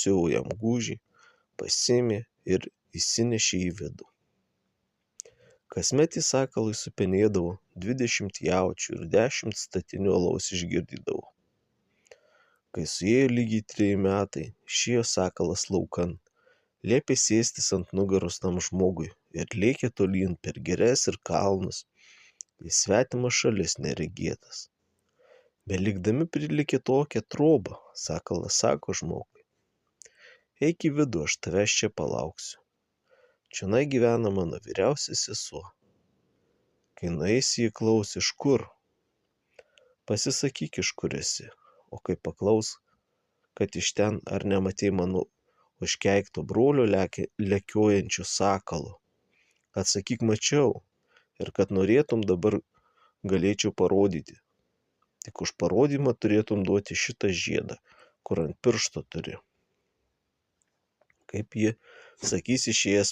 nusiuvo jam gūžį, pasiėmė ir įsinešė į vidų. Kasmet jis sakalui supenėdavo 20 jaučių ir 10 statinių alaus išgirdydavo. Kai suėjo lygiai 3 metai, išėjo sakalas laukan, liepė sėstis ant nugaros tam žmogui ir lėkė tolyn per girias ir kalnus, į svetimas šalis neregėtas. Belikdami prilėkė tokią trobą, sakalas sako žmogui: eik į vidų, aš tavęs čia palauksiu. Čionai gyvena mano vyriausia sesuo. Kai nueisi, ji klaus, iš kur? Pasisakyk, iš kur esi, o kai paklaus, kad iš ten, ar nematei mano užkeikto brolio lekiojančio sakalo, atsakyk, mačiau, ir kad norėtum dabar galėčiau parodyti. Tik už parodymą turėtum duoti šitą žiedą, kur ant piršto turi. Kaip ji sakys išėjęs